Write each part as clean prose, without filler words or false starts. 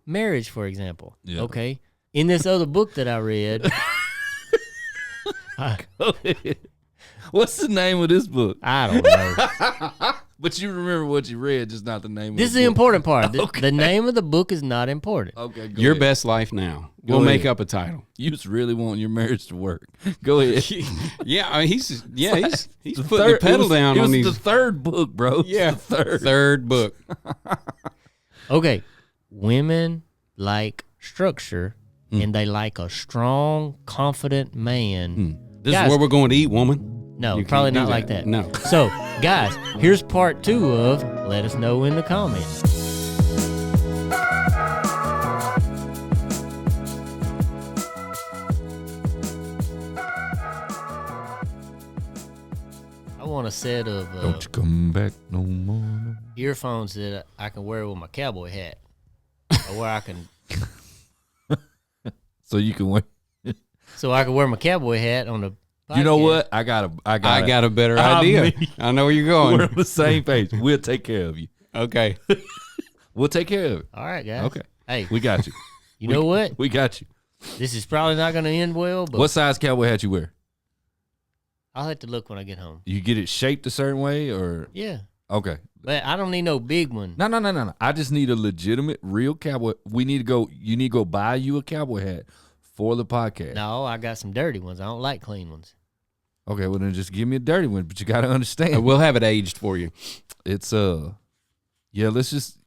marriage, for example. Yeah. Okay. In this other book that I read, What's the name of this book? I don't know. But you remember what you read, just not the name of This is the the book. important part. Okay. The name of the book is not important. Okay, go Your ahead. Best Life Now. Go We'll make ahead. up a title. You just really want your marriage to work. Go ahead. Yeah, I mean, he's The putting the pedal down it on was these. the third book, bro. It's Yeah, the third book. Okay. Women like structure, and they like a strong, confident man. This Guys- is where we're going to eat, woman. No, You probably can't do not like that. No. So, guys, here's part 2 of Let Us Know in the Comments. I want a set of Don't you come back no more. No. earphones that I can wear with my cowboy hat, or where I can, So you can wait. so I can wear my cowboy hat on the. You know podcast. what? I got a better I idea. mean- I know where you're We're going. on the same page. We'll take care of you. Okay. We'll take care of it. All right, guys. Okay. Hey, We got you. you know what? We got you. This is probably not going to end well, but What size cowboy hat you wear? I'll have to look when I get home. You get it shaped a certain way, or Yeah, okay? but I don't need no big one. No. I just need a legitimate, real cowboy. We need to go. You need to go buy you a cowboy hat for the podcast. No, I got some dirty ones. I don't like clean ones. Okay, well then just give me a dirty one. But you got to understand, We'll have it aged for you. it's yeah. Let's just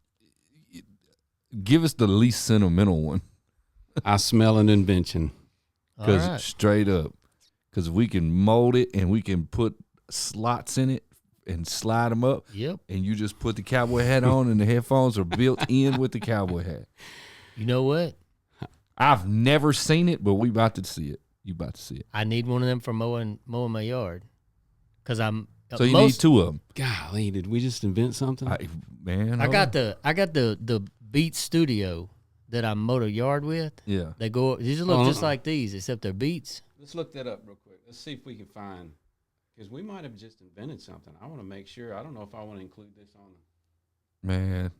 give us the least sentimental one, I smell an invention. All because right. straight up, because we can mold it and we can put slots in it and slide them up. Yep. And you just put the cowboy hat on, and the headphones are built in with the cowboy hat. You know what? I've never seen it, but we about to see it. You about to see it. I need one of them for mowing my yard. Cause I'm So you need 2 of them. Golly, did we just invent something? I got the Beat Studio that I mow the yard with. Yeah. They these look just like these, except they're Beats. Let's look that up real quick. Let's see if we can find, because we might have just invented something. I want to make sure. I don't know if I want to include this on. Man.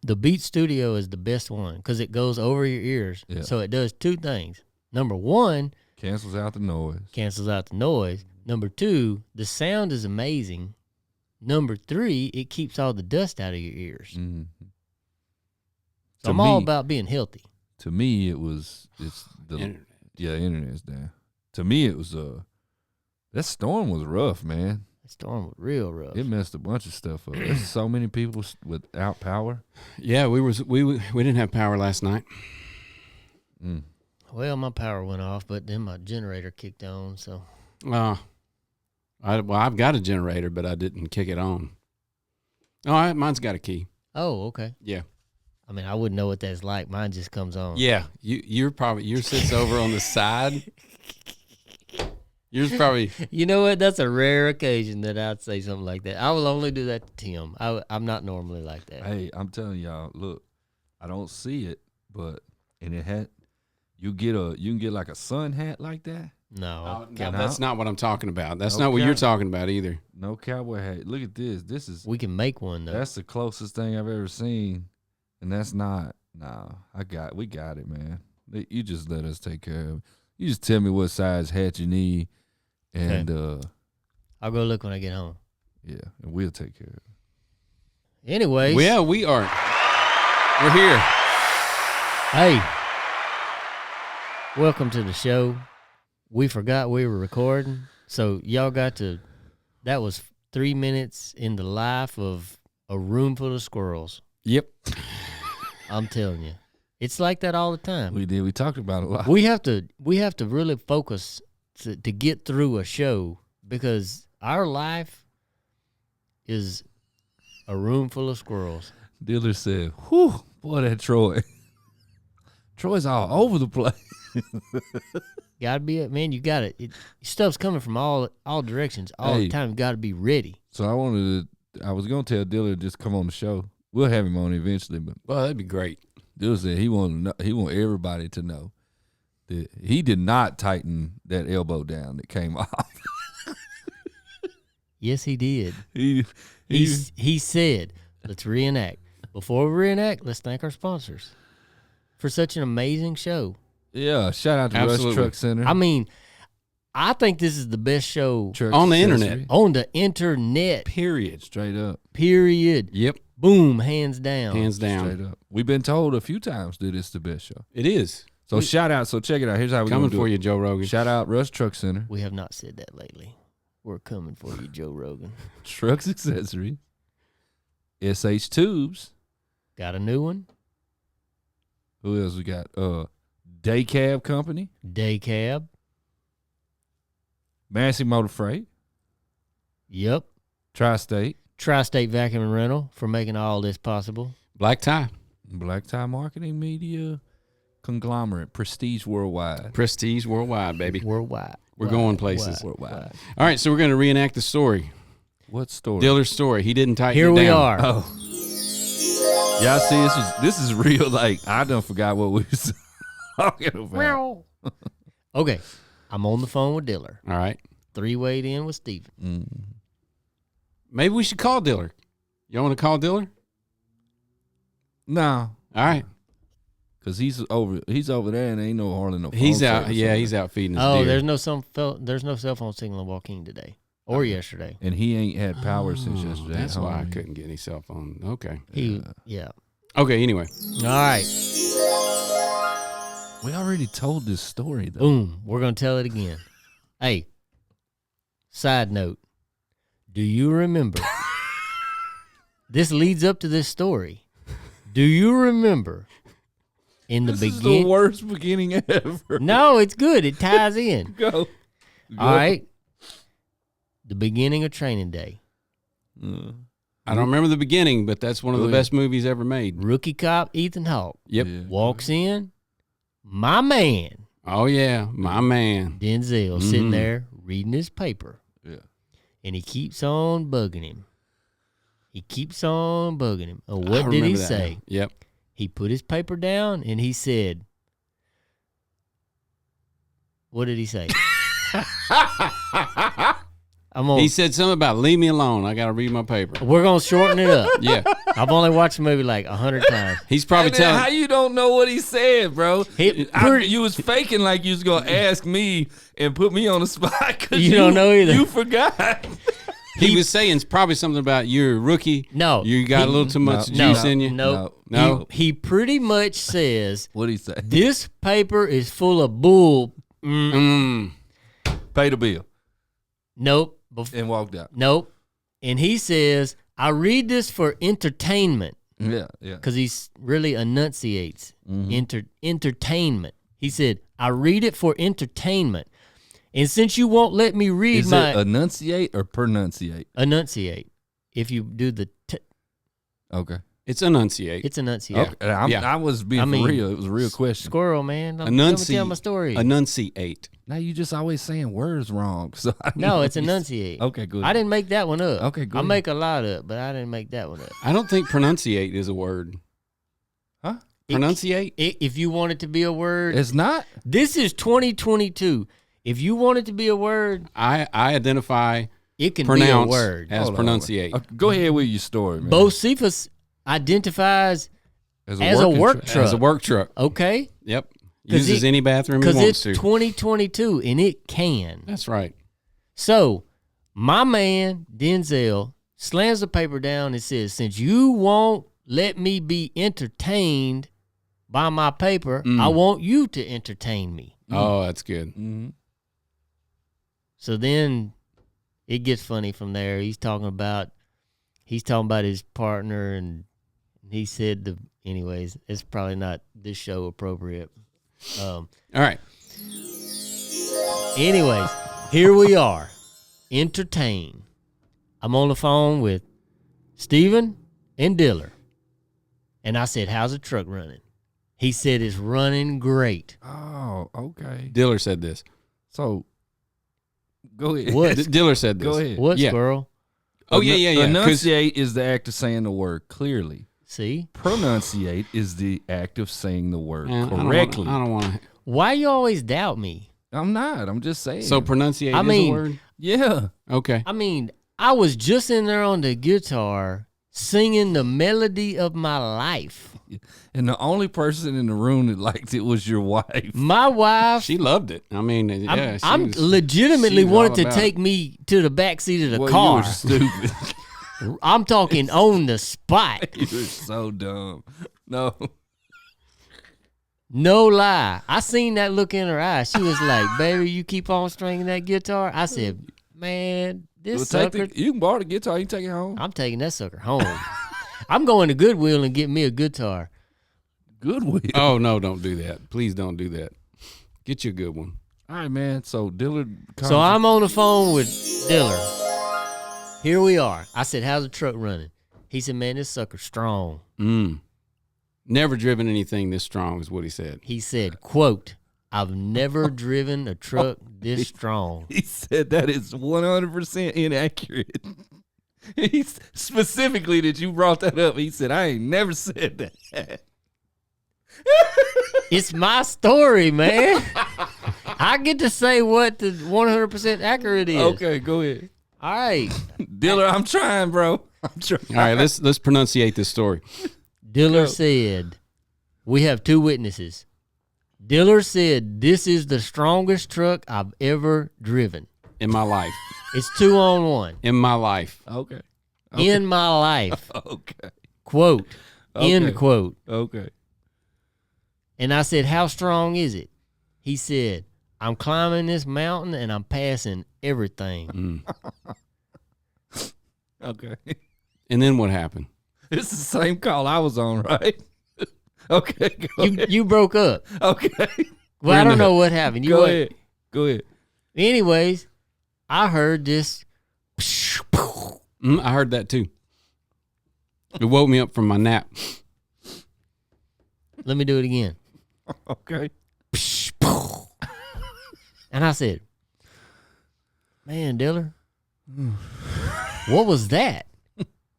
The Beat Studio is the best one because it goes over your ears. Yeah. So it does 2 things. Number 1, Cancels out the noise. cancels out the noise. Number 2, the sound is amazing. Number 3, it keeps all the dust out of your ears. Mm-hmm. So I'm all about being healthy. To me, it's the Internet. yeah, internet's down. To me, it was that storm was rough, man. The storm was real rough. It messed a bunch of stuff up. There's so many people without power. Yeah, we didn't have power last night. Mm. Well, my power went off, but then my generator kicked on. So I've got a generator, but I didn't kick it on. Oh, mine's got a key. oh, okay. Yeah. I mean, I wouldn't know what that's like. Mine just comes on. Yeah, yours sits over on the side. Yours probably. You know what? That's a rare occasion that I'd say something like that. I will only do that to Tim. I'm not normally like that. Hey, I'm telling y'all, look, I don't see it, but and it had you can get like a sun hat like that. No. No, that's not what I'm talking about. That's not what Okay. you're talking about either. No cowboy hat. Look at this. This is We can make one, though. that's the closest thing I've ever seen, and that's not. No, we got it, man. You just let us take care of it. You just tell me what size hat you need, and I'll go look when I get home. yeah, and we'll take care of it. Anyways. Well, yeah, we are. We're here. Hey. Welcome to the show. We forgot we were recording, so y'all got to. That was 3 minutes in the life of a room full of squirrels. Yep. I'm telling you, it's like that all the time. We did. We talked about it a lot. We have to really focus to get through a show because our life is a room full of squirrels. Diller said, "Whew, boy, that Troy. Troy's all over the place." Gotta be it, man. You got it. Stuff's coming from all directions all the time. You got to be ready. So I was gonna tell Diller to just come on the show. We'll have him on eventually, but Well, that'd be great. Diller said he want everybody to know that he did not tighten that elbow down that came off. Yes, he did. he He said, "Let's reenact." Before we reenact, let's thank our sponsors for such an amazing show. Yeah, shout out to Absolutely. Rush Truck Center. I mean, I think this is the best show Truck On the accessory. internet. on the internet, Period. Straight up. period. Yep. Boom, hands down. Hands down. Straight up. We've been told a few times that it's the best show. It is. So shout out. So check it out. Here's how we're Coming going to do for it. you, Joe Rogan. Shout out Rush Truck Center. We have not said that lately. We're coming for you, Joe Rogan. Trucks Accessory. SH Tubes. Got a new one? Who else we got? Day Cab Company. Day Cab. Massey Motor Freight. Yep. Tri-State. Tri-State Vacuum and Rental for making all this possible. Black Tie. Black Tie Marketing Media. Conglomerate. Prestige Worldwide. Prestige Worldwide, baby. Worldwide. We're going places. Worldwide. All right, so we're going to reenact the story. What story? Diller's story. He didn't tighten Here it we down. are. Oh. Y'all see, this is real. Like, I done forgot what we was talking about. Okay. I'm on the phone with Diller. All right. 3-wayed in with Steven. Maybe we should call Diller. Y'all want to call Diller? No. All right. Because he's over there and ain't no hardly no phone He's out. service Yeah, over he's there. out feeding his Oh, deer. there's no cell phone signal in Joaquin today or yesterday. And he ain't had power since yesterday. That's at why I home. couldn't get any cell phone. Okay. Yeah. Okay, anyway. All right. We already told this story, though. Boom. We're going to tell it again. Hey, side note. Do you remember? This leads up to this story. Do you remember in the This is the beginning? worst beginning ever. No, it's good. It ties in. Go. All right. The beginning of Training Day. I don't remember the beginning, but that's one of the Go ahead. best movies ever made. Rookie cop Ethan Hawke Yep. Yeah. walks in. My man, Oh, yeah. My man. Denzel, sitting there reading his paper. Yeah. And he keeps on bugging him. Oh, I what did he remember that say? now. Yep. He put his paper down and he said, what did he say? He said something about leave me alone. I got to read my paper. We're going to shorten it up. Yeah. I've only watched the movie like 100 times. He's probably And then how telling. you don't know what he said, bro? Pretty- You was faking like you was going to ask me and put me on the spot. 'Cause You don't know either. You forgot. He was saying it's probably something about you're a rookie. No. You got a little too much No. juice in you. No. No. He pretty much says, What'd he say? this paper is full of bull. Pay the bill Nope. and walked out. Nope. And he says, I read this for entertainment Yeah, yeah. because he really enunciates entertainment. He said, I read it for entertainment. And since you won't let me read Is my it enunciate or pronunciate? enunciate, if you do the Okay. It's enunciate. it's enunciate. Okay. Yeah. I was being I mean, for real. It was a real question. Squirrel, man. Let me tell my story. Enunciate. Now you just always saying words wrong. So I No, know it's you- enunciate. Okay, good. I didn't make that one up. Okay, good. I make a lot up, but I didn't make that one up. I don't think pronunciate is a word. Huh? Pronunciate? If you want it to be a word, It's not. this is 2022. If you want it to be a word, I identify it can pronounce be a word. as Hold on. pronunciate. Go ahead with your story, man. Bocephus identifies as a working work truck. truck. As a work truck. Okay? Yep. 'Cause Uses any bathroom he Because wants it's to. 2022 and it can. That's right. So, my man, Denzel, slams the paper down and says, since you won't let me be entertained by my paper, I want you to entertain me. Oh, that's good. Mm-hmm. So then it gets funny from there. He's talking about his partner, and he said anyways, it's probably not this show appropriate. All right. Anyways, here we are. Entertain. I'm on the phone with Steven and Diller. And I said, how's the truck running? He said it's running great. Oh, okay. Diller said this. So, go ahead. What? Diller said this. Go ahead. What, Yeah. squirrel? Oh, yeah. 'Cause- Enunciate is the act of saying the word clearly. See? Pronunciate is the act of saying the word Man, correctly. I don't want to. Why you always doubt me? I'm not. I'm just saying. So pronunciate I is mean- a word? yeah. Okay. I mean, I was just in there on the guitar singing the melody of my life. And the only person in the room that liked it was your wife. My wife. She loved it. I mean, yeah, I'm she legitimately was wanted all to about take me to the back seat of the Well, car. you were stupid. I'm talking on the spot. You were so dumb. No. No lie. I seen that look in her eye. She was like, baby, you keep on stringing that guitar? I said, man, this sucker. You can borrow the guitar. You can take it home. I'm taking that sucker home. I'm going to Goodwill and getting me a guitar. Goodwill. Oh, no, don't do that. Please don't do that. Get you a good one. All right, man. So Dillard. So I'm on the phone with Dillard. Here we are. I said, how's the truck running? He said, man, this sucker's strong. Never driven anything this strong is what he said. He said, quote, I've never driven a truck this strong. He said that is 100% inaccurate. He specifically that you brought that up. He said, I ain't never said that. It's my story, man. I get to say what the 100% accurate is. Okay, go ahead. All right. Dillard, I'm trying, bro. I'm trying. All right, let's pronunciate this story. Dillard said, we have two witnesses. Dillard said, this is the strongest truck I've ever driven. In my life. It's 2-on-1. In my life. Okay. In my life. Okay. Quote. Okay. End quote. Okay. And I said, how strong is it? He said, I'm climbing this mountain and I'm passing everything. Okay. And then what happened? It's the same call I was on, right? Okay. Go ahead. You broke up. Okay. Well, I don't know what happened. Go ahead. Go ahead. Anyways, I heard this. I heard that too. It woke me up from my nap. Let me do it again. Okay. And I said, man, Dillard, what was that?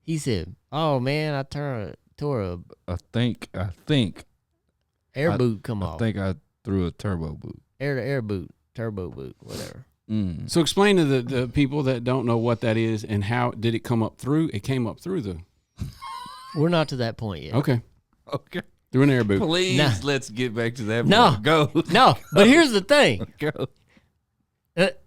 He said, oh, man, I tore a I think air boot come I off. think I threw a turbo boot. Air boot, turbo boot, whatever. So explain to the people that don't know what that is and how did it come up through? It came up through the... We're not to that point yet. Okay. Okay. Through an air boot. Please, Nah. let's get back to that. No. Point. Go. No, but here's the thing. Go.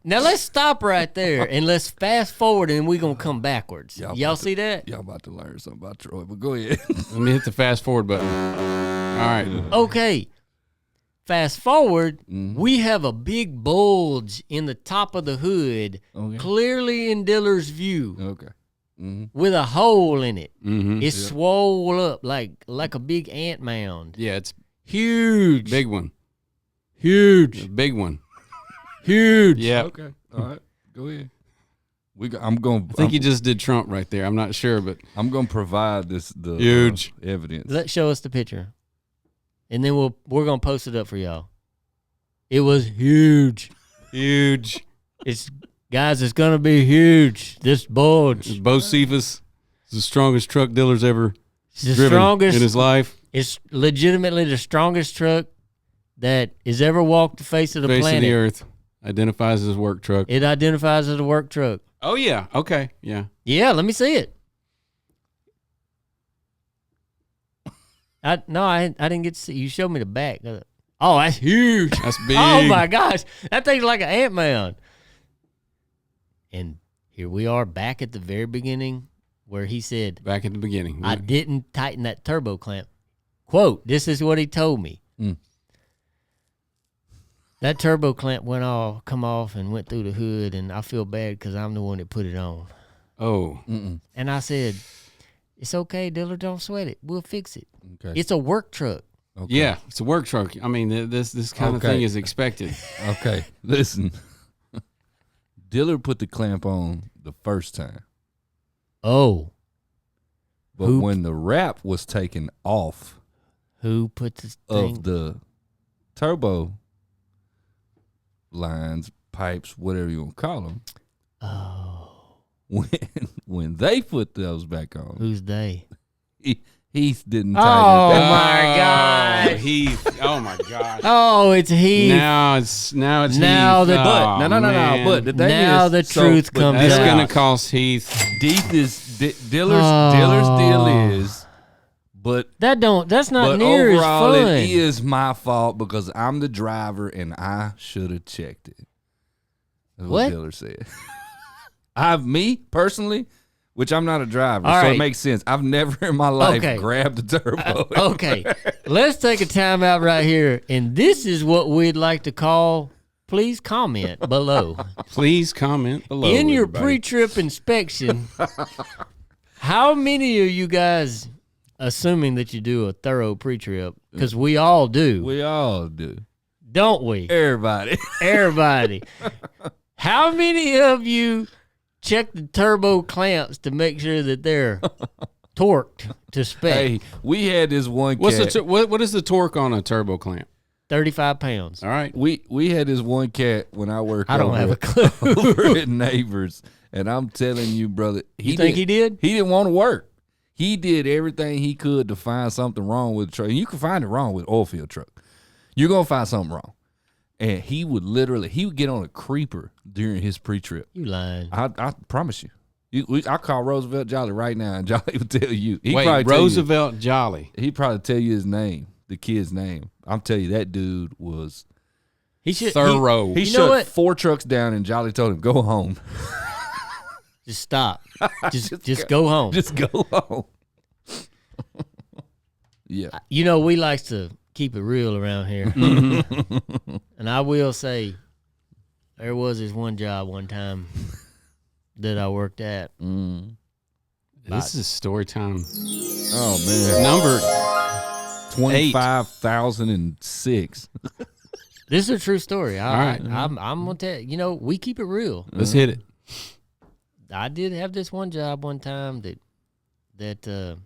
Now let's stop right there and let's fast forward and we're going to come backwards. Y'all Y'all about see that? Y'all about to learn something about Troy, but go ahead. Let me hit the fast forward button. All right. Okay. Fast forward, Mhm. we have a big bulge in the top of the hood, Okay. clearly in Dillard's view, Okay. Mm-hmm. with a hole in it. Mm-hmm. It's swole up like a big ant mound. Yeah, it's Huge. big one. Huge. Big one. Huge. Yeah. Okay. All right. Go ahead. I'm going. I think you just did Trump right there. I'm not sure, but I'm going to provide the Huge. evidence. Let's show us the picture. And then we're going to post it up for y'all. It was huge. huge. It's going to be huge. This bulge. Bo Cephas is the strongest truck Dillard's ever It's the driven strongest. in his life. It's legitimately the strongest truck that has ever walked the face of the Face planet. of the earth. Identifies as work truck. It identifies as a work truck. Oh, yeah. Okay. Yeah. Yeah, let me see it. I didn't get to see. You showed me the back. Oh, that's huge. That's big. Oh my gosh, that thing's like an ant mound. And here we are back at the very beginning where he said, Back at the beginning. I didn't tighten that turbo clamp. Quote, this is what he told me. That turbo clamp come off and went through the hood, and I feel bad because I'm the one that put it on. Oh. And I said, it's okay, Dillard, don't sweat it. We'll fix it. Okay. It's a work truck. Okay. Yeah, it's a work truck. I mean, this kind of Okay. thing is expected. Okay. Listen. Dillard put the clamp on the first time, Oh, but Who- when the wrap was taken off who put this thing? of the turbo lines, pipes, whatever you want to call them, Oh, when they put those back on, who's they? Heath didn't Oh, tighten it. my gosh. Heath. Oh my gosh. Oh, it's he. Now it's Now Heath. the- But Oh, no. man. But the thing Now is, the truth but comes That's out. gonna cost Heath. Heath Dealer's deal is, but that's not but near as overall fun. it is my fault because I'm the driver and I should have checked it. That's what dealer said. Me personally, which I'm not a driver, so it makes sense. I've never in my life grabbed the turbo. Okay, let's take a time out right here, and this is what we'd like to call. Please comment below. Please comment below. In your pre-trip inspection, how many of you guys, assuming that you do a thorough pre-trip, because we all do. We all do. Don't we? Everybody. How many of you check the turbo clamps to make sure that they're torqued to spec? Hey, we had this one cat. What is the torque on a turbo clamp? 35 pounds. All right. We had this one cat when I worked I don't have a clue. over at Neighbors, and I'm telling you, brother, You think he did? He didn't want to work. He did everything he could to find something wrong with the truck. And you can find it wrong with oil field truck. You're going to find something wrong. And he would get on a creeper during his pre-trip. You lying. I promise you. I call Roosevelt Jolly right now, and Jolly would tell you. Roosevelt Jolly. He'd probably tell you his name, the kid's name. I'm telling you, that dude was thorough. He shut 4 trucks down, and Jolly told him, go home. Just stop. Just go home. Just go home. Yeah. You know, we like to keep it real around here. And I will say, there was this one job one time that I worked at. This is story time. Oh, man. Number 25,006. This is a true story. All right. I'm going to tell you, you know, we keep it real. Let's hit it. I did have this one job one time that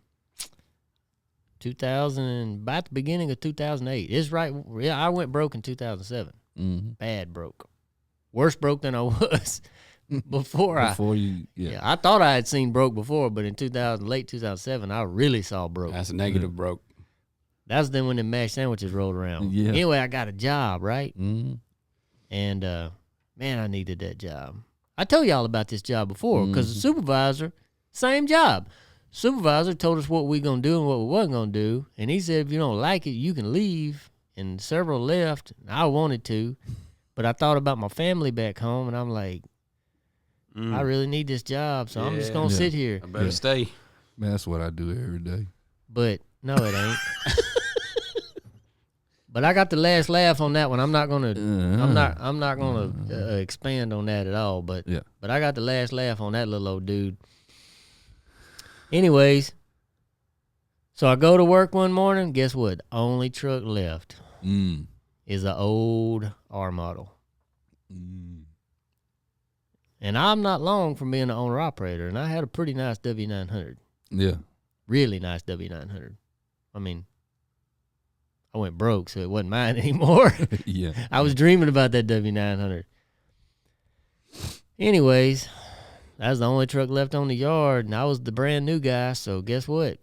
2000, about the beginning of 2008. It's right. Yeah, I went broke in 2007. Bad broke. Worse broke than I was before I thought I had seen broke before, but in late 2007, I really saw broke. That's a negative broke. That was then when the mashed sandwiches rolled around. Yeah. Anyway, I got a job, right? And, man, I needed that job. I told y'all about this job before because the supervisor, same job. Supervisor told us what we going to do and what we wasn't going to do. And he said, if you don't like it, you can leave. And several left. I wanted to, but I thought about my family back home, and I'm like, I really need this job, so I'm just going to sit here. I better stay. Man, that's what I do every day. But no, it ain't. But I got the last laugh on that one. I'm not gonna expand on that at all. But I got the last laugh on that little old dude. Anyways, so I go to work one morning. Guess what? The only truck left is an old R model. And I'm not long from being an owner operator, and I had a pretty nice W900. Yeah, really nice W900. I mean, I went broke, so it wasn't mine anymore. Yeah. I was dreaming about that W900. Anyways, that was the only truck left on the yard, and I was the brand new guy, so guess what?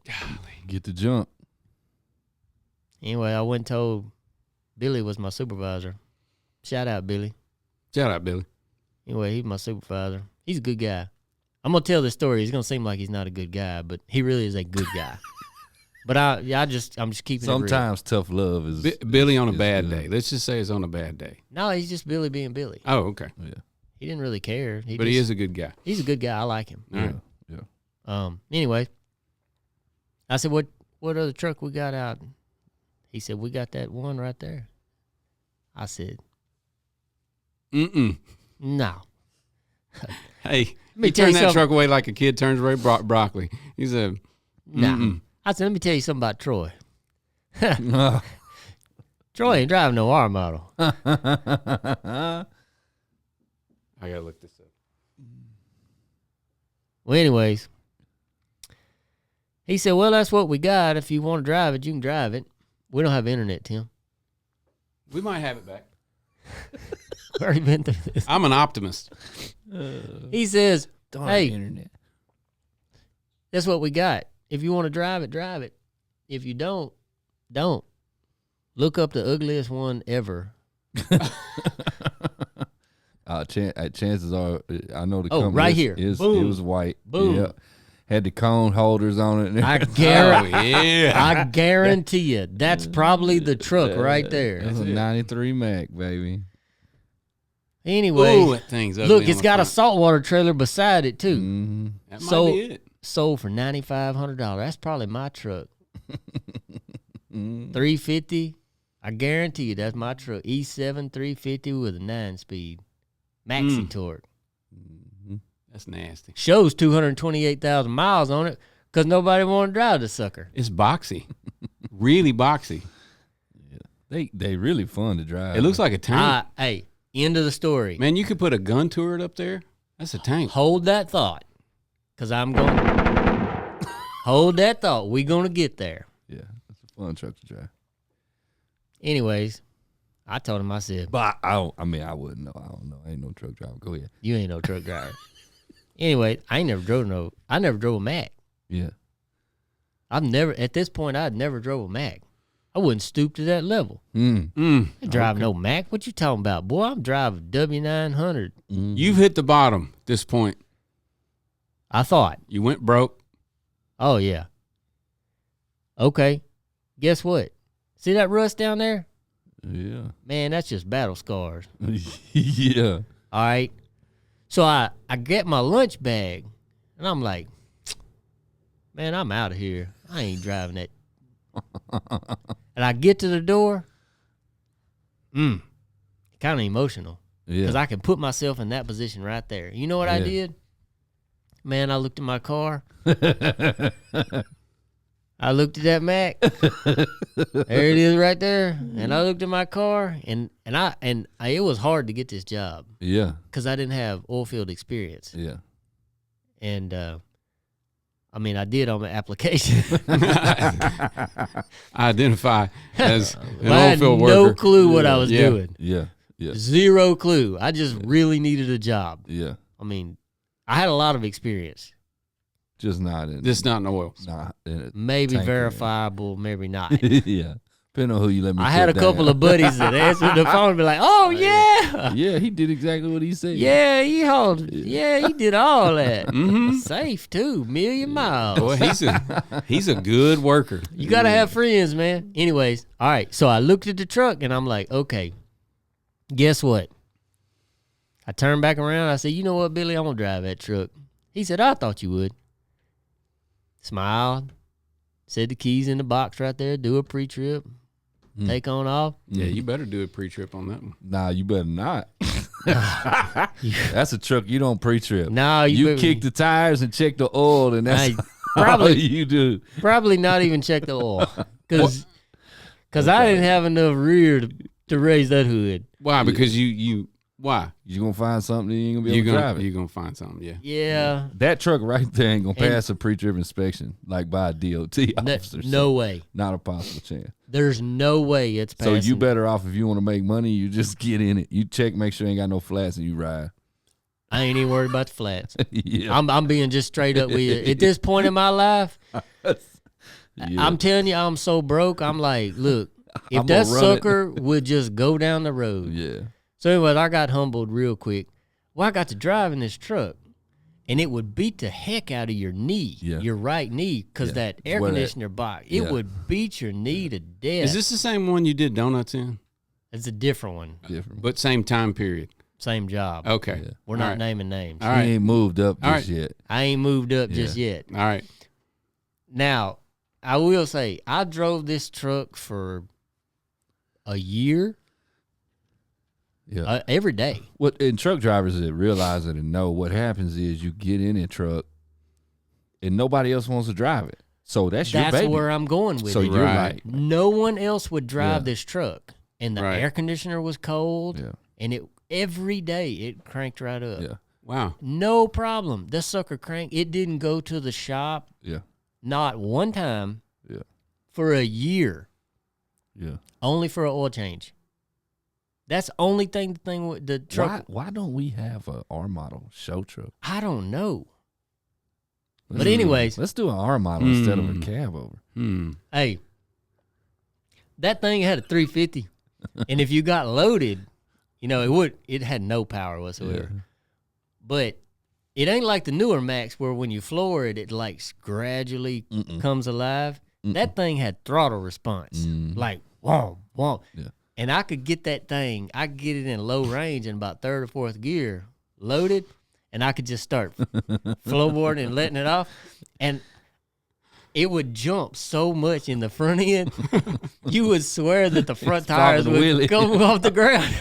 Get the jump. Anyway, I went and told Billy was my supervisor. Shout out, Billy. Shout out, Billy. Anyway, he's my supervisor. He's a good guy. I'm going to tell this story. He's going to seem like he's not a good guy, but he really is a good guy. But I'm just keeping Sometimes it real. tough love is Billy on a bad day. Let's just say it's on a bad day. No, he's just Billy being Billy. Oh, okay. Yeah. He didn't really care. He is a good guy. He's a good guy. I like him. All right. Yeah. Anyway, I said, what other truck we got out? He said, we got that one right there. I said, no. Hey, he turned that truck away like a kid turns away broccoli. He said, nah. I said, let me tell you something about Troy. Troy ain't driving no R model. I gotta look this up. Well, anyways, he said, well, that's what we got. If you want to drive it, you can drive it. We don't have internet, Tim. We might have it back. We've already been through this. I'm an optimist. He says, hey, internet. that's what we got. If you want to drive it, drive it. If you don't. Look up the ugliest one ever. Chances are, I know the right here. It Boom. was white. Boom. Yeah. Had the cone holders on it. I guarantee you, that's probably the truck right there. That's a 93 Mac, baby. Anyway, Ooh, that thing's ugly look, it's got a saltwater trailer beside it too. Mm-hmm. That might be it. Sold for $9,500. That's probably my truck. 350. I guarantee you that's my truck. E7 350 with a 9-speed. Maxi torque. That's nasty. Shows 228,000 miles on it because nobody want to drive the sucker. It's boxy. Really boxy. Yeah. They really fun to drive. It looks like a tank. Hey, end of the story. Man, you could put a gun turret up there. That's a tank. Hold that thought because I'm going to hold that thought. We're going to get there. Yeah, it's a fun truck to drive. Anyways, I told him, I said, but I wouldn't know. I don't know. I ain't no truck driver. Go ahead. You ain't no truck driver. Anyway, I never drove a Mac. Yeah. At this point, I'd never drove a Mac. I wouldn't stoop to that level. I drive no Mac. What you talking about? Boy, I'm driving W900. You've hit the bottom at this point. I thought. You went broke. Oh, yeah. Okay. Guess what? See that rust down there? Yeah. Man, that's just battle scars. Yeah. All right. So I get my lunch bag, and I'm like, man, I'm out of here. I ain't driving that. And I get to the door, kind of emotional. Yeah. Because I can put myself in that position right there. You know what I did? Man, I looked at my car. I looked at that Mac. There it is right there. And I looked at my car, and it was hard to get this job. Yeah. Because I didn't have oil field experience. Yeah. And, I did on my application. Identify as an I oil had field no worker. clue what I was doing. Yeah. Yeah. Zero clue. I just really needed a job. Yeah. I had a lot of experience. Just not in This not in oil. Not in it. Maybe Tank verifiable, maybe not. Yeah. Depending on who you let me I had a put couple down. of buddies that answered the phone and be like, oh, yeah. Yeah, he did exactly what he said. Yeah, he did all that. Mm-hmm. Safe, too. Million miles. Boy, he's a good worker. You got to have friends, man. Anyways, all right. So I looked at the truck, and I'm like, okay, guess what? I turned back around. I said, you know what, Billy? I'm going to drive that truck. He said, I thought you would. Smiled. Said the keys in the box right there. Do a pre-trip. Take on off. Yeah, you better do a pre-trip on that one. Nah, you better not. That's a truck you don't pre-trip. No, you kick the tires and check the oil, and that's probably all you do. Probably not even check the oil, because I didn't have enough rear to raise that hood. Why? Because why? You're gonna find something you ain't gonna be able to drive it. You're gonna find something, yeah. Yeah. That truck right there ain't gonna pass a pre-trip inspection like by a DOT officer. No way. Not a possible chance. There's no way it's passing. So you better off if you want to make money, you just get in it. You check, make sure you ain't got no flats, and you ride. I ain't even worried about the flats. Yeah. I'm being just straight up with you. At this point in my life, Yeah. I'm telling you, I'm so broke. I'm like, look, if that sucker would just go down the road. Yeah. So anyways, I got humbled real quick. Well, I got to drive in this truck, and it would beat the heck out of your knee, your right knee, because that air conditioner box, it would beat your knee to death. Is this the same one you did donuts in? It's a different one. Different. But same time period. Same job. Okay. Yeah. We're not naming names. All right. He ain't moved up All just yet. I ain't moved up just yet. All right. Now, I will say, I drove this truck for a year. Yeah. Every day. And truck drivers that realize it and know what happens is you get in a truck and nobody else wants to drive it. So that's your baby. That's where I'm going with so it. you're Right. like, No one else would drive this truck. And the Right. air conditioner was cold. Yeah. And every day it cranked right up. Yeah. Wow. No problem. This sucker cranked. It didn't go to the shop. Yeah. Not one time. Yeah. For a year. Yeah. Only for an oil change. That's the only thing with the truck. Why don't we have a R model show truck? I don't know. But anyways. Let's do an R model instead of a cab over. Hey, that thing had a 350. And if you got loaded, it had no power whatsoever. Yeah. But it ain't like the newer Max where when you floor it, it like gradually comes alive. That thing had throttle response, like whoa, whoa. Yeah. And I could get that thing. I could get it in low range in about third or fourth gear, loaded, and I could just start flowboarding and letting it off, and it would jump so much in the front end, you would swear that the front tires would come off the ground.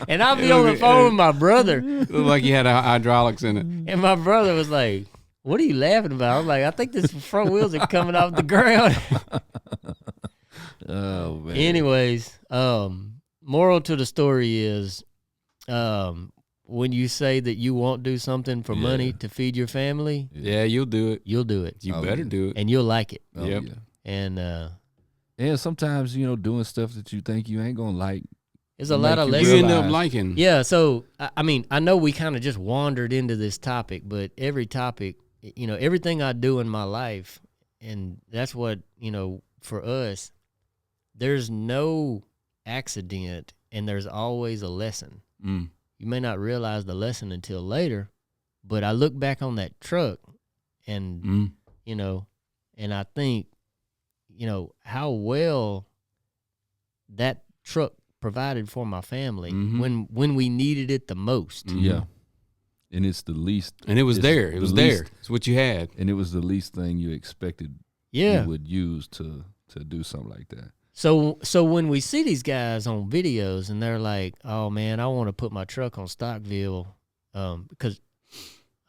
And I'd be on the phone with my brother. Looked like you had hydraulics in it. And my brother was like, what are you laughing about? I was like, I think the front wheels are coming off the ground. Oh, man. Anyways, moral to the story is when you say that you won't do something for money to feed your family, yeah, you'll do it. You'll do it. You better do it. And you'll like it. Oh, Yep. yeah. And sometimes, doing stuff that you think you ain't going to like. there's a lot of You lessons. end up liking. Yeah, so, I mean, I know we kind of just wandered into this topic, but every topic, everything I do in my life, and that's what, for us, there's no accident and there's always a lesson. You may not realize the lesson until later, but I look back on that truck and, and I think, how well that truck provided for my family when we needed it the most. Yeah. And it's the least. And it was there. It was there. It's what you had. And it was the least thing you expected you would use to do something like that. So when we see these guys on videos and they're like, oh, man, I want to put my truck on Stockville, because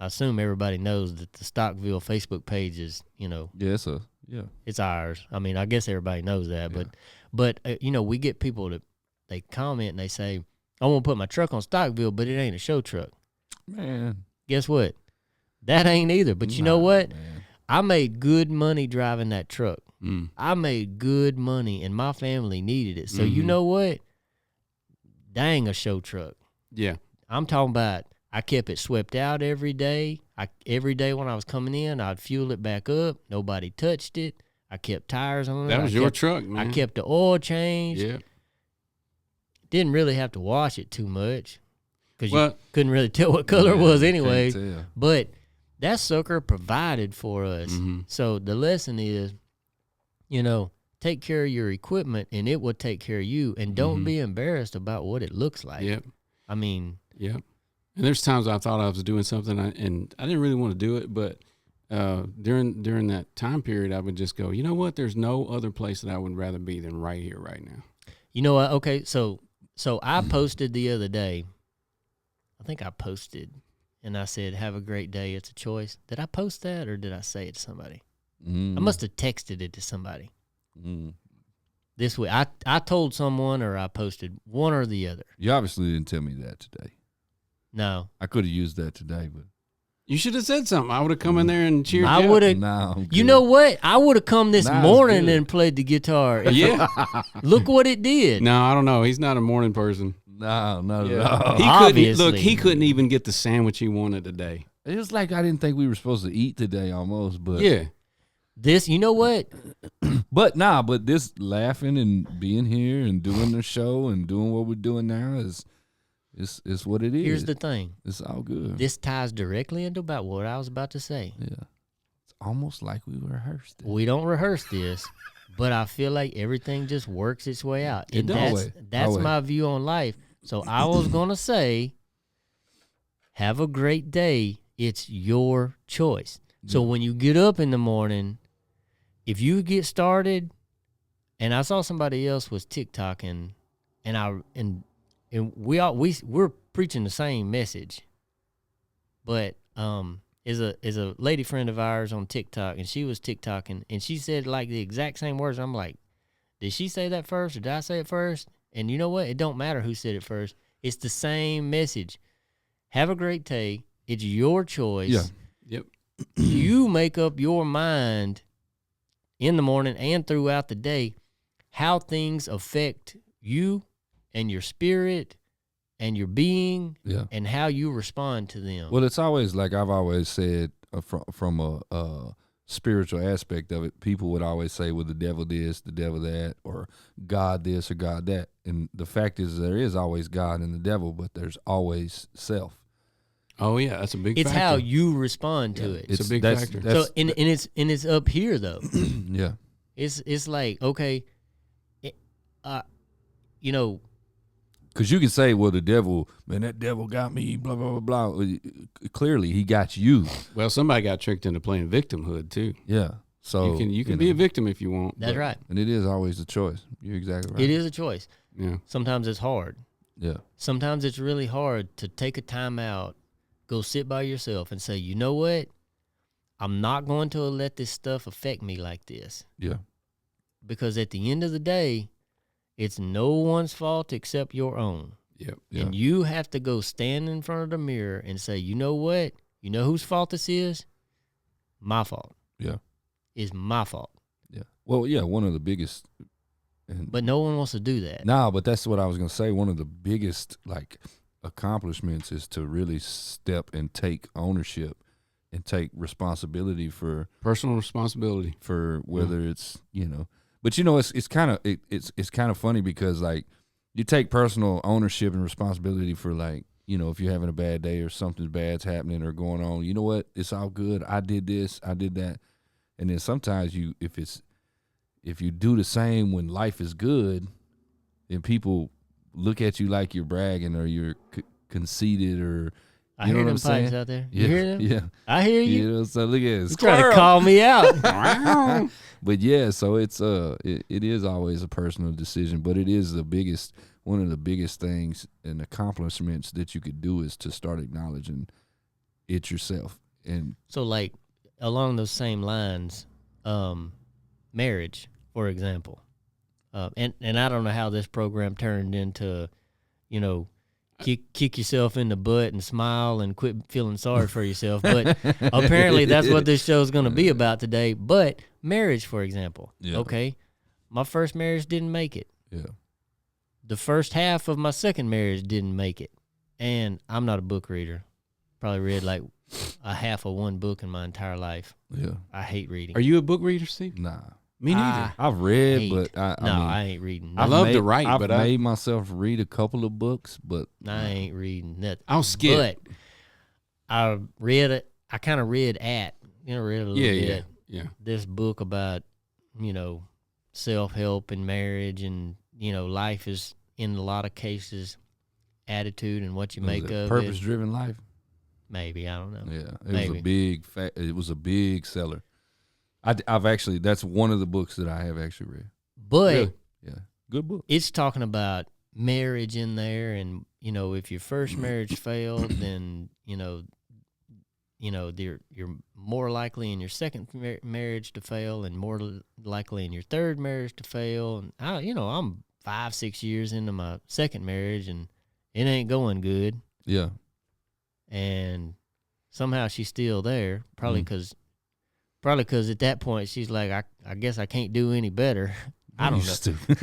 I assume everybody knows that the Stockville Facebook page is, Yeah, it's ours. I mean, I guess everybody knows that. Yeah. But we get people that they comment and they say, I want to put my truck on Stockville, but it ain't a show truck. Man. Guess what? That ain't either. But you know what? Man. I made good money driving that truck. Mm. I made good money, and my family needed it. So you know what? Dang, a show truck. Yeah. I'm talking about I kept it swept out every day. Every day when I was coming in, I'd fuel it back up. Nobody touched it. I kept tires on it. That was your truck, man. I kept the oil changed. Yeah. Didn't really have to wash it too much because Well, you couldn't really tell what color it was anyway. Can't tell. But that sucker provided for us. So the lesson is, take care of your equipment and it will take care of you. And don't be embarrassed about what it looks like. Yep. I mean. Yep. And there's times I thought I was doing something and I didn't really want to do it, but during that time period, I would just go, you know what? There's no other place that I would rather be than right here, right now. You know what? Okay, so I posted the other day. I think I posted, and I said, "Have a great day. It's a choice." Did I post that, or did I say it to somebody? I must have texted it to somebody. This week, I told someone, or I posted one or the other. You obviously didn't tell me that today. No, I could have used that today, but You should have said something. I would have come in there and cheered I you would up. have. no. You know what? I would have come this morning good. and played the guitar. Yeah. Look what it did. No, I don't know. He's not a morning person. No, no, Yeah. no. He Obviously. couldn't. Look, he couldn't even get the sandwich he wanted today. It was like I didn't think we were supposed to eat today almost, but Yeah. This, you know what? but this laughing and being here and doing the show and doing what we're doing now is what it is. Here's the thing. It's all good. This ties directly into about what I was about to say. Yeah. It's almost like we rehearsed it. We don't rehearse this, but I feel like everything just works its way out. It And does. that's Always. my view on life. So I was going to say, have a great day. It's your choice. So when you get up in the morning, if you get started, and I saw somebody else was TikToking, and we're preaching the same message, but is a lady friend of ours on TikTok, and she was TikToking, and she said like the exact same words. I'm like, did she say that first or did I say it first? And you know what? It don't matter who said it first. It's the same message. Have a great day. It's your choice. Yeah. Yep. You make up your mind in the morning and throughout the day how things affect you and your spirit and your being, Yeah. and how you respond to them. Well, it's always like I've always said from a spiritual aspect of it, people would always say, well, the devil this, the devil that, or God this or God that. And the fact is there is always God and the devil, but there's always self. Oh yeah, that's a big. It's factor. how you respond to it. It's a big factor. So and it's up here though. Yeah. It's like, okay, you know, because you can say, well, the devil, man, that devil got me, blah blah blah blah. Clearly, he got you. Well, somebody got tricked into playing victimhood too. Yeah. So you can be a victim if you want. That's right. And it is always a choice. You're exactly right. It is a choice. Yeah. Sometimes it's hard. Yeah. Sometimes it's really hard to take a time out, go sit by yourself and say, you know what? I'm not going to let this stuff affect me like this. Yeah. Because at the end of the day, it's no one's fault except your own. Yep. Yeah. And you have to go stand in front of the mirror and say, you know what? You know whose fault this is? My fault. Yeah. It's my fault. Yeah. Well, yeah, one of the biggest. But no one wants to do that. No, but that's what I was going to say. One of the biggest, like, accomplishments is to really step and take ownership and take responsibility for Personal responsibility. for whether it's, you know. But you know, it's kind of funny because, like, you take personal ownership and responsibility for, like, you know, if you're having a bad day or something bad's happening or going on, you know what? It's all good. I did this, I did that. And then sometimes if you do the same when life is good, and people look at you like you're bragging or you're conceited or I you know hear what them I'm saying? pipes out there. Yeah, You hear them? yeah. I hear you. You know, so look at it. You trying to call me out. But yeah, so it's it is always a personal decision, but it is one of the biggest things and accomplishments that you could do is to start acknowledging it yourself. And So, like, along those same lines, marriage, for example, and I don't know how this program turned into, you know, kick yourself in the butt and smile and quit feeling sorry for yourself. But apparently that's what this show is going to be about today. But marriage, for example, okay, my first marriage didn't make it. yeah, The first half of my second marriage didn't make it. And I'm not a book reader. Probably read like a half of one book in my entire life. yeah, I hate reading. Are you a book reader, Steve? nah. Me neither. I've read, hate. but I mean, I ain't reading. I love to write, I've but made myself read a couple of books, but I ain't reading nothing. I'll skip. But I read it. I kind of read read a little bit. Yeah. This book about, you know, self-help and marriage and, you know, life is in a lot of cases attitude and what you make of purpose-driven it. life. Maybe, I don't know. Yeah, Maybe. it was a big seller. I've actually, that's one of the books that I have actually read. But Really? Yeah, good book. it's talking about marriage in there, and, you know, if your first marriage failed, then, you know, you're more likely in your second marriage to fail, and more likely in your third marriage to fail. And I'm 5-6 years into my second marriage, and it ain't going good. Yeah, And somehow she's still there, probably because at that point she's like, I guess I can't do any better. I don't know. Stupid.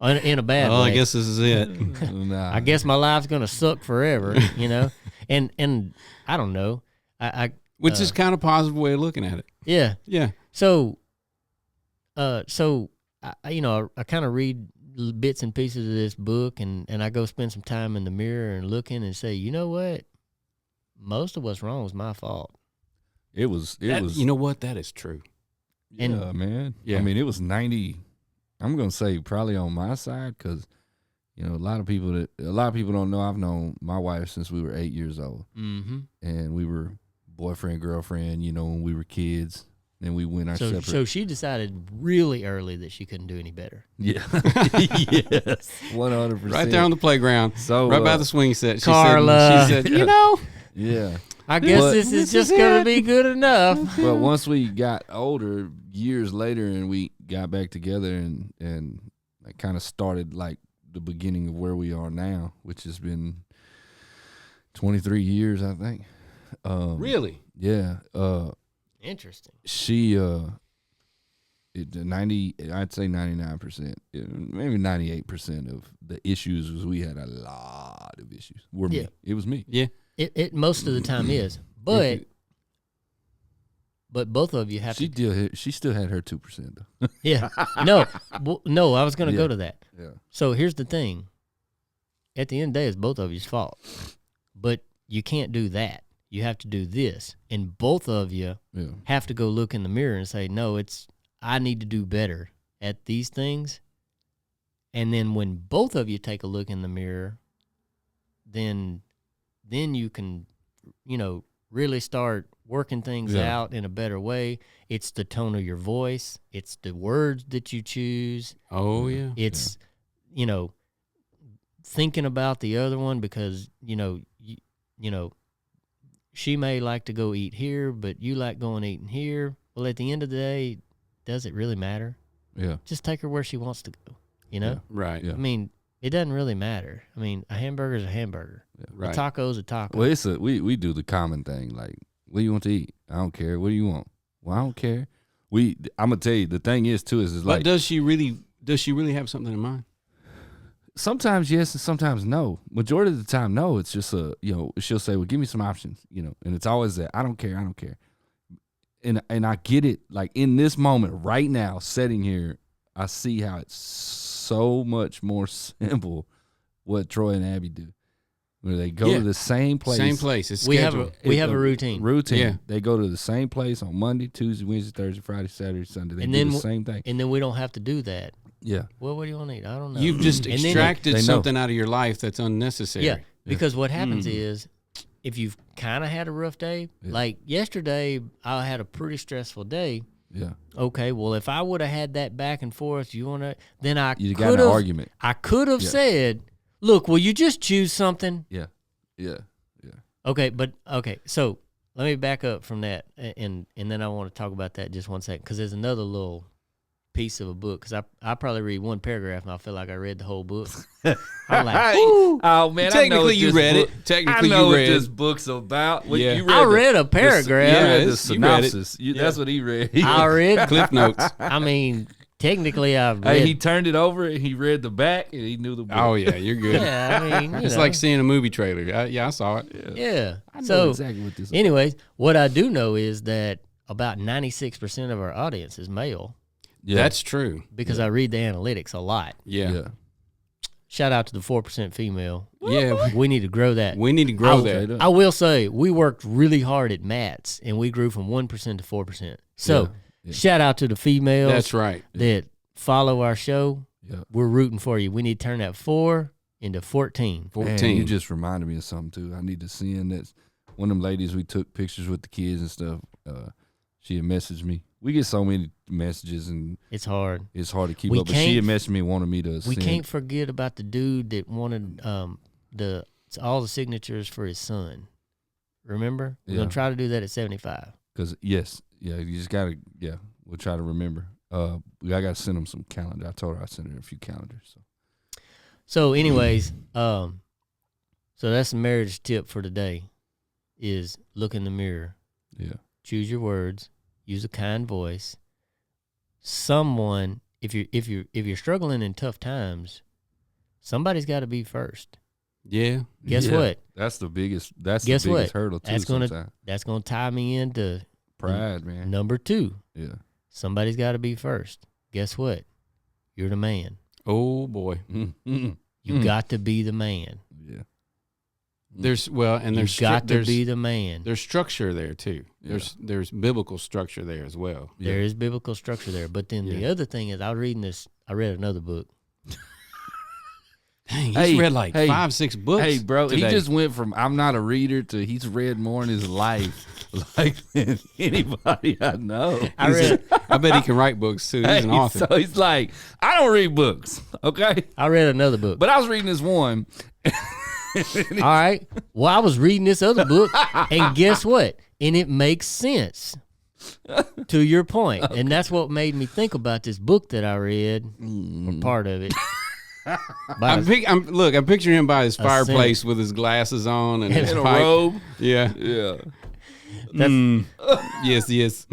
In a bad way. I guess this is it. Nah. I guess my life's gonna suck forever, you know. And I don't know. Which is kind of a positive way of looking at it. Yeah. Yeah. So I kind of read bits and pieces of this book, and I go spend some time in the mirror and looking and say, you know what? Most of what's wrong was my fault. It was. You know what? That is true. Yeah, And- man. Yeah. I mean, it was 90. I'm gonna say probably on my side because, you know, a lot of people don't know I've known my wife since we were 8 years old, and we were boyfriend girlfriend. You know, when we were kids, then we went our separate. So she decided really early that she couldn't do any better. Yeah. Yes. 100%. Right there on the playground. So Right by the swing set. Carla. She said, you know. Yeah. I guess But- this is just gonna be good enough. But once we got older, years later, and we got back together, and I kind of started like the beginning of where we are now, which has been 23 years, I think. Really? Yeah. Interesting. She I'd say 99%, maybe 98% of the issues was we had a lot of issues. Yeah. Me. It was me. Yeah. It most of the time is, but both of you have to. She still had her 2% though. Yeah. No. No. I was gonna go Yeah. to that. Yeah. So here's the thing. At the end of the day, it's both of you's fault. But you can't do that. You have to do this. And both of you have to go look in the mirror and say, no, I need to do better at these things. And then when both of you take a look in the mirror, then you can, really start working things out in a better way. It's the tone of your voice. It's the words that you choose. Oh, yeah. It's, thinking about the other one because, she may like to go eat here, but you like going eating here. Well, at the end of the day, does it really matter? Yeah. Just take her where she wants to go, Yeah. Right. Yeah. I mean, it doesn't really matter. I mean, a hamburger is a hamburger. Yeah. Right. A taco is a taco. Well, we do the common thing, like, what do you want to eat? I don't care. What do you want? Well, I don't care. I'm gonna tell you, the thing is too is like, but does she really have something in mind? Sometimes yes and sometimes no. Majority of the time, no. It's just she'll say, well, give me some options, and it's always that I don't care. And I get it. Like in this moment right now, sitting here, I see how it's so much more simple what Troy and Abby do. Where they go to the same place. Same place. It's we have scheduled. a routine. Yeah. They go to the same place on Monday, Tuesday, Wednesday, Thursday, Friday, Saturday, Sunday. They do the same thing. And then we don't have to do that. Yeah. Well, what do you want to eat? I don't know. You've just And extracted they know. something out of your life that's unnecessary. Yeah, because what happens is if you've kind of had a rough day, like yesterday I had a pretty stressful day. Yeah. Okay, well, if I would have had that back and forth, you got an argument. I could have said, look, will you just choose something? Yeah. Yeah. Okay, so let me back up from that, and then I want to talk about that just 1 second, because there's another little piece of a book, because I probably read one paragraph and I feel like I read the whole book. I'm like, woo. Oh man, technically you read it. Technically I know you read what this book's about. Yeah. I read a paragraph. The synopsis. That's what he read. I read Cliff Notes. I mean, technically I've read. Hey, he turned it over and he read the back and he knew the book. Oh yeah, you're good. Yeah, I mean, It's like seeing a movie trailer. I saw it. Yeah. I know So, exactly what this is. anyways, what I do know is that about 96% of our audience is male, Yeah. That's true. because I read the analytics a lot. Yeah. Shout out to the 4% female. Yeah. We need to grow that. We need to grow Straight that. up. I will say we worked really hard at Matt's, and we grew from 1% to 4%. So shout out to the females That's right. that follow our show. Yeah. We're rooting for you. We need to turn that 4 into 14. 14. Man, you just reminded me of something too. I need to send that. One of them ladies we took pictures with the kids and stuff. She had messaged me. We get so many messages and It's hard. it's hard to keep We up. But she had can't- messaged me, wanted me to. We send. can't forget about the dude that wanted all the signatures for his son. Remember? We're going to try to do that at 75. Because you just gotta. Yeah, we'll try to remember. I gotta send them some calendar. I told her I'd send her a few calendars. So anyways, so that's the marriage tip for today is look in the mirror. Yeah. Choose your words, use a kind voice. Someone, if you're struggling in tough times, somebody's got to be first. Yeah. Guess what? That's the biggest. That's Guess the biggest what? hurdle too. That's gonna tie me into Pride, man. number 2. Yeah. Somebody's got to be first. Guess what? You're the man. Oh boy. You got to be the man. Yeah. There's You've got to be the man. There's structure there too. Yeah. There's biblical structure there as well. There is biblical structure there. But then the other thing is, I read another book. Dang, he's read like 5-6 books. Hey, bro, today. he just went from I'm not a reader to he's read more in his life like than anybody I know. I bet he can write books too. He's an author. So he's like, I don't read books, okay? I read another book. But I was reading this one. All right. Well, I was reading this other book, and guess what? And it makes sense to your point. And that's what made me think about this book that I read, or part of it. I'm picturing him by his fireplace with his glasses on and his In a pipe. robe. Yeah. Yeah. Yes.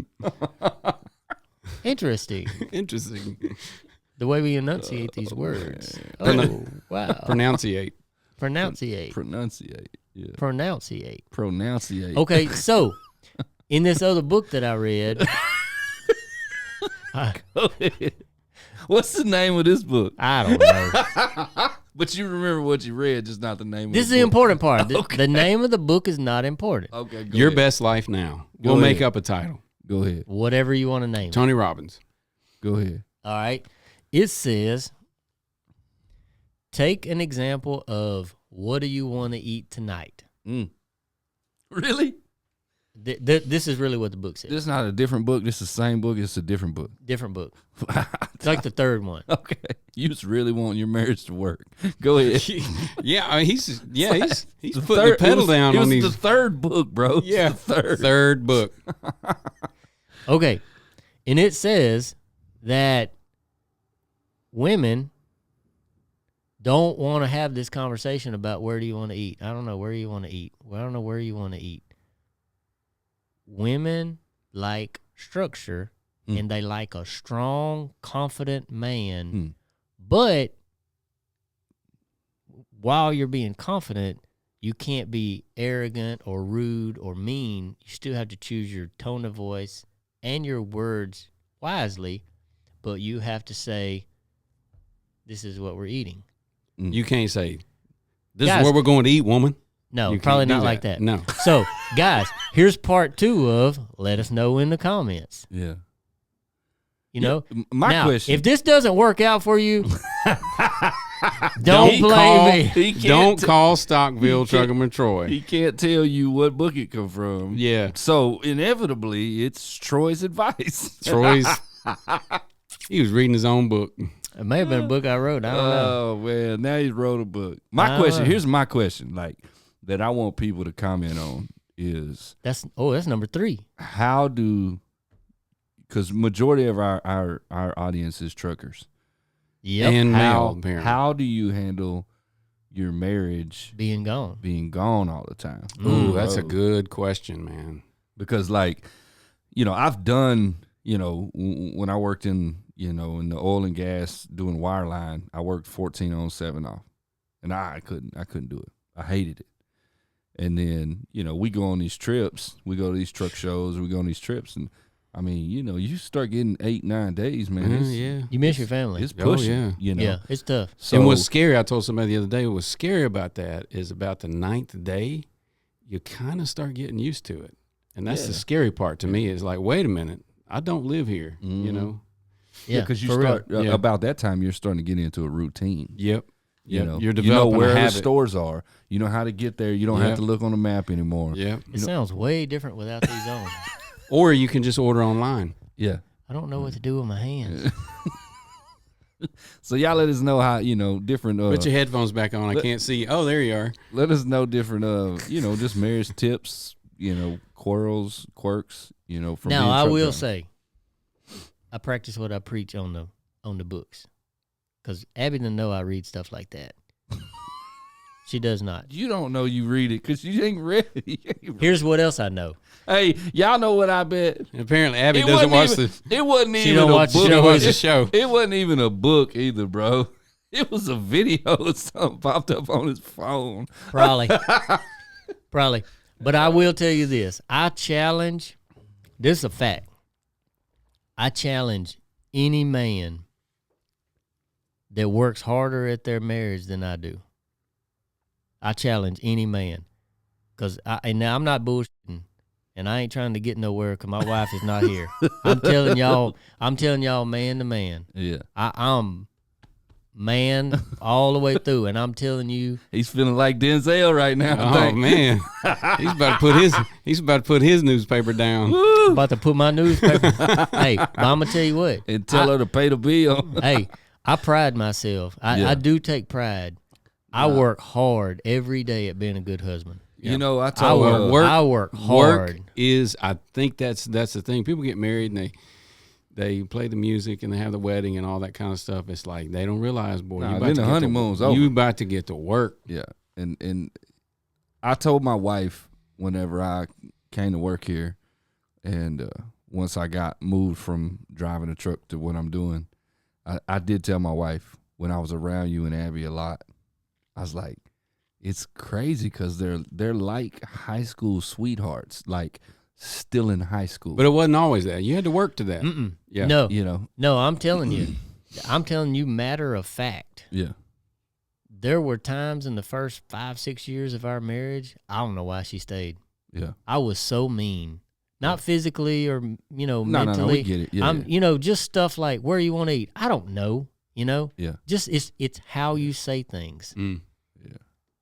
Interesting. Interesting. The way we enunciate these words. Oh, wow. Pronunciate. Pronunciate. Yeah. Pronunciate. Okay, so in this other book that I read, What's the name of this book? I don't know. But you remember what you read, just not the name. This of is the the book. important part. Okay. The name of the book is not important. Okay, Your ahead. Best Life Now. Go We'll make ahead. up a title. Go ahead. Whatever you want to name it. Tony Robbins. Go ahead. All right. It says, take an example of what do you want to eat tonight? Really? This is really what the book says. This is not a different book. This is the same book. It's a different book. Different book. It's like the third one. Okay. You just really want your marriage to work. Go ahead. Yeah, I mean, he's The putting third- the pedal down it was on these. the third book, bro. It's Yeah, the third book. Okay. And it says that women don't want to have this conversation about where do you want to eat. I don't know where you want to eat. Well, I don't know where you want to eat. Women like structure and they like a strong, confident man. But while you're being confident, you can't be arrogant or rude or mean. You still have to choose your tone of voice and your words wisely, but you have to say, this is what we're eating. You can't say, this Guys, is where we're going to eat, woman. No, You probably can't do not like that. No. So, guys, here's part 2 of let us know in the comments. Yeah. You know? My now, question. if this doesn't work out for you, don't blame me. Don't call Stockville, he can't- Truckin and Troy. He can't tell you what book it come from. Yeah. So inevitably, it's Troy's advice. Troy's. He was reading his own book. It may have been a book I wrote. I don't know. Oh man, now he wrote a book. I My don't question. know. Here's my question. Like that, I want people to comment on is That's number 3. how do, because majority of our audience is truckers. Yep. And male, How apparently. how do you handle your marriage Being gone. being gone all the time? Ooh, that's a good question, man. Because like, I've done, when I worked in, in the oil and gas doing wireline, I worked 14 on 7 off, and I couldn't do it. I hated it. And then, we go on these trips, we go to these truck shows, we go on these trips, and I mean, you start getting 8-9 days, man. It's, Yeah. You miss your family. it's pushing, yeah. Yeah, it's tough. So And what's scary, I told somebody the other day, what's scary about that is about the 9th day, you kind of start getting used to it. And that's the scary part to me is like, wait a minute, I don't live here, you know? Yeah, because you for real. start about that time, you're starting to get into a routine. Yep. You know, You're developing where a the habit. stores are. You know how to get there. You don't have to look on the map anymore. Yep. It sounds way different without these on. Or you can just order online. Yeah. I don't know what to do with my hands. So y'all let us know how, different. Put your headphones back on. I can't see. Oh, there you are. Let us know different. Just marriage tips. Quarrels, quirks. From Now being I truck will driver. say, I practice what I preach on the books, because Abby doesn't know I read stuff like that. She does not. You don't know you read it because you ain't read it. Here's what else I know. Hey, y'all know what I bet? And apparently, Abby It doesn't watch wasn't the. It wasn't She even don't a watch the book. show, She watch is the it? show. It wasn't even a book either, bro. It was a video. Something popped up on his phone. Probably. Probably. But I will tell you this. This is a fact. I challenge any man that works harder at their marriage than I do. I challenge any man. And now I'm not bullshitting, and I ain't trying to get nowhere because my wife is not here. I'm telling y'all man to man. Yeah. I'm man all the way through, and I'm telling you, He's feeling like Denzel right now. I Oh think. man, he's about to put his newspaper down. I'm about to put my newspaper. Hey, but I'm gonna tell you what. And tell her to pay the bill. Hey, I pride myself. Yeah. I do take pride. I work hard every day at being a good husband. I I told work, I work hard. Work is, I think that's the thing. People get married and they play the music and they have the wedding and all that kind of stuff. It's like they don't realize, boy, Nah, you about then to the get honeymoon's to, over. you about to get to work. Yeah. And I told my wife whenever I came to work here, and once I got moved from driving a truck to what I'm doing, I did tell my wife when I was around you and Abby a lot, I was like, it's crazy because they're like high school sweethearts, like still in high school. But it wasn't always that. You had to work to that. Mm-mm. Yeah. No, you know, no, I'm telling you, matter of fact. yeah, there were times in the first 5-6 years of our marriage, I don't know why she stayed. Yeah. I was so mean. Not physically or, mentally. No, we get it. Yeah, Just stuff like, where you want to eat? I don't know, Yeah. Just it's how you say things. Mm. Yeah.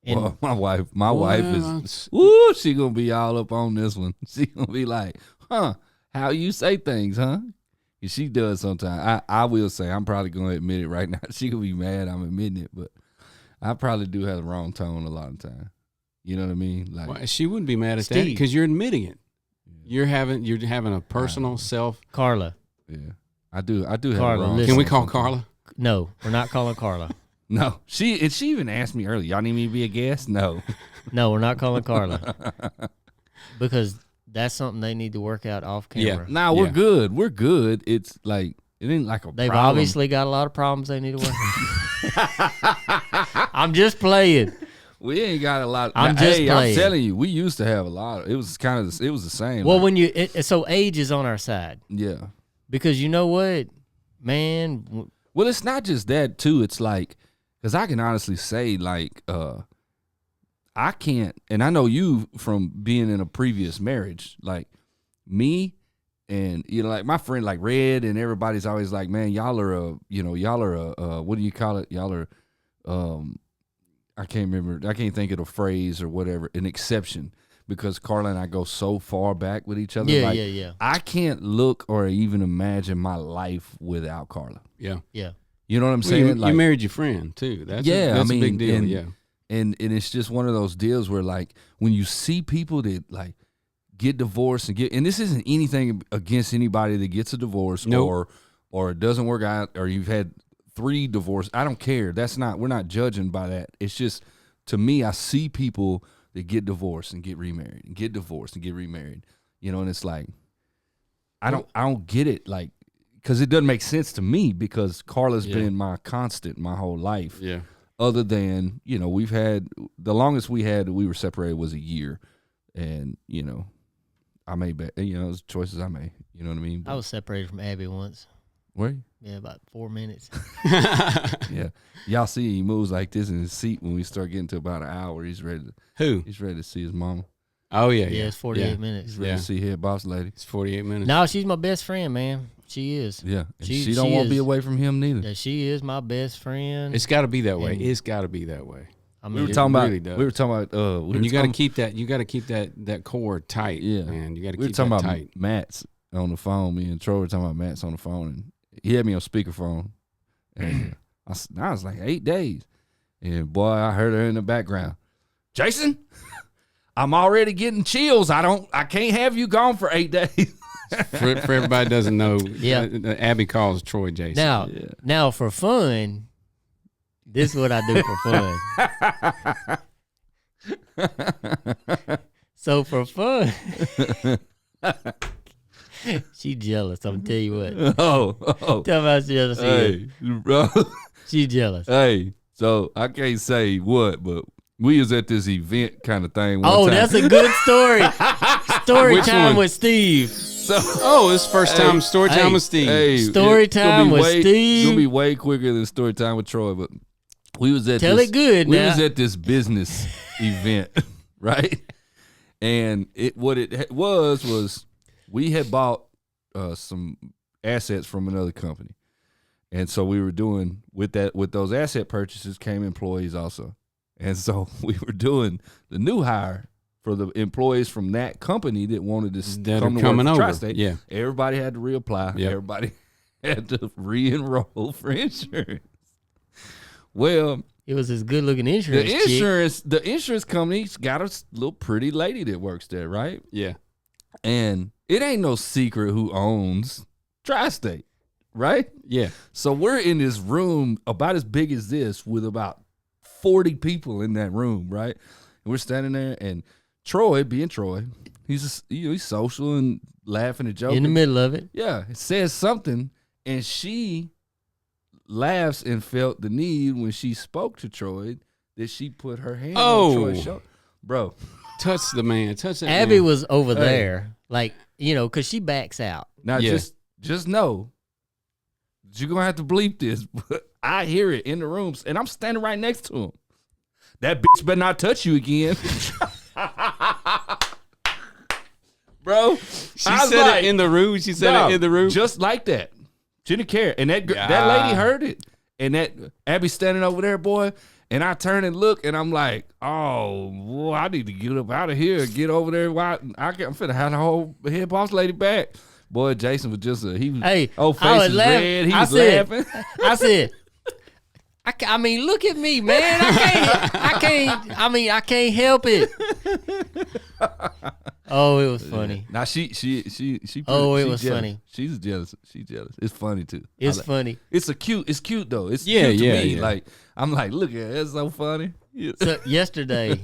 And Well, my wife is, woo, she going to be all up on this one. She going to be like, how you say things, huh? And she does sometimes. I will say, I'm probably going to admit it right now. She could be mad I'm admitting it, but I probably do have the wrong tone a lot of time. You know what I mean? Like, well, she wouldn't be mad at that Steve. because you're admitting it. You're having a personal self. Carla. yeah, I do have the Carla, wrong listen. Can we tone call sometimes. Carla? No, we're not calling Carla. No, she even asked me earlier. Y'all need me to be a guest? No. No, we're not calling Carla. Because that's something they need to work out off camera. Nah, we're good. We're good. It's like, it ain't like a They've problem. obviously got a lot of problems they need to work on. I'm just playing. We ain't got a lot. I'm Now, just I'm playing. telling you, we used to have a lot. It was the same. Well, like, when so age is on our side. yeah. Because you know what, man, Well, it's not just that too. It's like, because I can honestly say, like, I can't, and I know you from being in a previous marriage, like me, and like my friend, like Red, and everybody's always like, man, y'all are what do you call it? Y'all are, I can't remember. I can't think of the phrase or whatever. An exception, because Carla and I go so far back with each other. Yeah, like, yeah. I can't look or even imagine my life without Carla. Yeah. Yeah. You know what I'm Well, saying? you married your friend too. That's a big deal. and, Yeah. and it's just one of those deals where, like, when you see people that like get divorced and this isn't anything against anybody that gets a divorce Nope. or it doesn't work out, or you've had 3 divorces. I don't care. We're not judging by that. It's just, to me, I see people that get divorced and get remarried and get divorced and get remarried, and it's like, I don't get it, like, because it doesn't make sense to me, because Carla's been my constant my whole life. Yeah. Other than, we've had, the longest we were separated was a year, and I made it's choices I made. You know what I mean? I was separated from Abby once. Were you? Yeah, about 4 minutes. Yeah. Y'all see he moves like this in his seat when we start getting to about an hour. He's ready to see his mama. Oh yeah. Yeah, it's 48 minutes. He's ready to see head boss lady. It's 48 minutes. No, she's my best friend, man. She is. Yeah. And She- she don't she want to be is. away from him neither. Yeah, she is my best friend. It's got to be that way. And- It's got to be that way. I We mean, were talking really about does. we were talking about And you got to keep that. You got to keep that core tight. Yeah. Man. You got to we were keep talking that about tight. Matt's on the phone. Me and Troy were talking about Matt's on the phone, and he had me on speakerphone. And I was like 8 days, and boy, I heard her in the background. Jason, I'm already getting chills. I can't have you gone for 8 days. For everybody that doesn't know, Yeah. Abby calls Troy Jason. Now for fun, this is what I do for fun. So for fun, she jealous. I'm gonna tell you what. Oh, Tell me how jealous she is. hey, bro. She jealous. Hey, so I can't say what, but we was at this event kind of thing one Oh, time. that's a good story. Story Which time one? with Steve. Oh, it's first time story time with Steve. Hey, Story it's gonna time be with It's Steve. gonna be way quicker than story time with Troy, but we was at Tell this, it good we now. was at this business event, right? And what it was we had bought some assets from another company, and so we were doing with those asset purchases came employees also, and so we were doing the new hire for the employees from that company that wanted to That come are to coming work for over. Tri-State. Yeah. Everybody had to reapply. Yep. Everybody had to re-enroll for insurance. Well, It was this good looking insurance chick. the insurance company's got a little pretty lady that works there, right? Yeah. And it ain't no secret who owns Tri-State, right? Yeah. So we're in this room about as big as this with about 40 people in that room, right? And we're standing there, and Troy, being Troy, he's social and laughing and joking. In the middle of it. Yeah, it says something, and she laughs and felt the need when she spoke to Troy that she put her hand on Troy's shoulder. Bro. Touch the man. Touch that Abby man. was over Hey. there, like, because she backs out. Now Yeah. just know you're going to have to bleep this, but I hear it in the rooms, and I'm standing right next to him. That bitch better not touch you again. Bro, She said it in the room. She said it in the room. Just like that. She didn't care. And that lady heard it. And that Abby standing over there, boy. And I turn and look, and I'm like, oh, boy, I need to get up out of here and get over there. I'm finna have the whole head boss lady back. Boy, Jason was just he was, face was red. He was laughing. I said, I mean, look at me, man. I can't help it. Oh, it was funny. Now she it was jealous. funny. She's jealous. She's jealous. It's funny too. It's funny. It's cute though. It's cute to me. Yeah. Like I'm like, look at it. It's so funny. Yeah. So yesterday,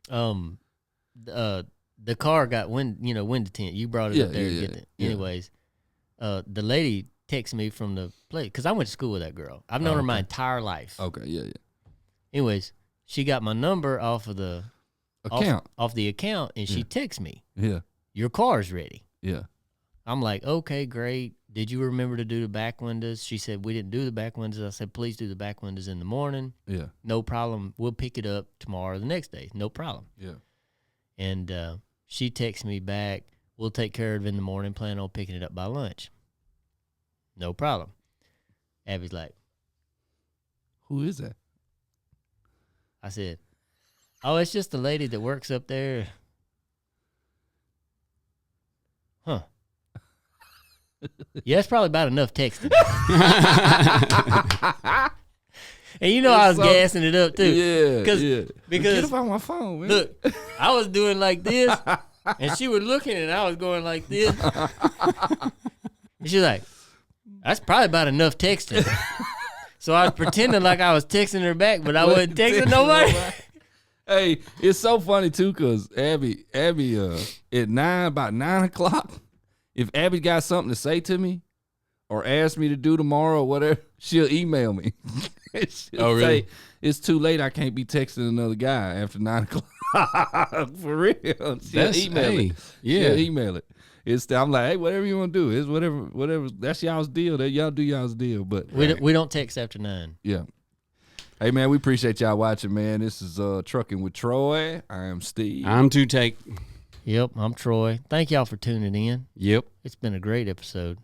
the car got window tint. You brought it up there to get it. Anyways, the lady texted me from the place because I went to school with that girl. I've known her my entire life. Okay, yeah. Anyways, she got my number off of the account, off the account, and she texted me. Yeah, your car's ready. Yeah, I'm like, okay, great. Did you remember to do the back windows? She said we didn't do the back windows. I said please do the back windows in the morning. Yeah, no problem. We'll pick it up tomorrow or the next day. No problem. Yeah, and she texts me back. We'll take care of it in the morning. Plan on picking it up by lunch. No problem. Abby's like, who is that? I said, oh, it's just the lady that works up there. Huh. Yeah, it's probably about enough texting. And I was gassing it up too. Yeah. Because get up on my phone, man. Look, I was doing like this, and she was looking, and I was going like this. And she's like, that's probably about enough texting. So I was pretending like I was texting her back, but I wasn't texting nobody. Hey, it's so funny too, cause Abby, at about 9 o'clock, if Abby got something to say to me, or ask me to do tomorrow or whatever, she'll email me. She'll really? say, it's too late. I can't be texting another guy after 9 o'clock. For real. She'll email it. Yeah. She'll email it. I'm like, hey, whatever you want to do. It's whatever. That's y'all's deal. That y'all do y'all's deal. But we don't text after 9. Yeah. Hey, man, we appreciate y'all watching, man. This is Truckin' with Troy. I am Steve. I'm Two Take. Yep, I'm Troy. Thank y'all for tuning in. Yep. It's been a great episode.